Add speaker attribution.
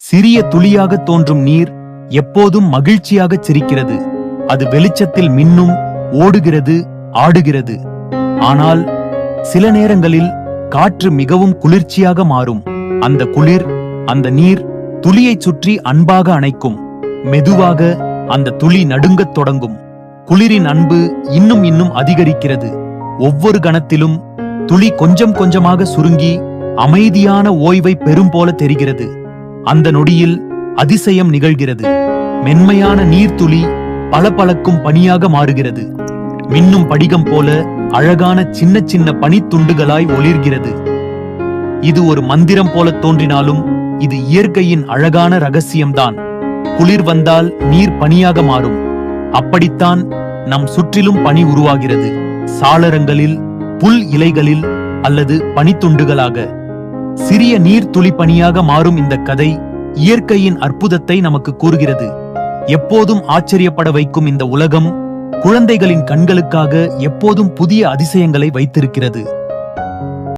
Speaker 1: சிறிய துளியாக தோன்றும் நீர் எப்போதும் மகிழ்ச்சியாகச் சிரிக்கிறது. அது வெளிச்சத்தில் மின்னும், ஓடுகிறது, ஆடுகிறது. ஆனால் சில நேரங்களில் காற்று மிகவும் குளிர்ச்சியாக மாறும். அந்த குளிர், அந்த நீர் துளியைச் சுற்றி அன்பாக அணைக்கும். மெதுவாக அந்த துளி நடுங்கத் தொடங்கும். குளிரின் அன்பு இன்னும் இன்னும் அதிகரிக்கிறது. ஒவ்வொரு கணத்திலும் துளி கொஞ்சம் கொஞ்சமாக சுருங்கி அமைதியான ஓய்வை பெறும் போல தெரிகிறது. அந்த நொடியில் அதிசயம் நிகழ்கிறது. மென்மையான நீர்த்துளி பளபளக்கும் பனியாக மாறுகிறது. மின்னும் படிகம் போல அழகான சின்ன சின்ன பனித்துண்டுகளாய் ஒளிர்கிறது. இது ஒரு மந்திரம் போல தோன்றினாலும் இது இயற்கையின் அழகான ரகசியம்தான். குளிர் வந்தால் நீர் பனியாக மாறும். அப்படித்தான் நம் சுற்றிலும் பனி உருவாகிறது. சாளரங்களில், புல் இலைகளில் அல்லது பனித்துண்டுகளாக. சிறிய நீர் துளி பனியாக மாறும் இந்த கதை இயற்கையின் அற்புதத்தை நமக்கு கூறுகிறது. எப்போதும் ஆச்சரியப்பட வைக்கும் இந்த உலகம் குழந்தைகளின் கண்களுக்காக எப்போதும் புதிய அதிசயங்களை வைத்திருக்கிறது.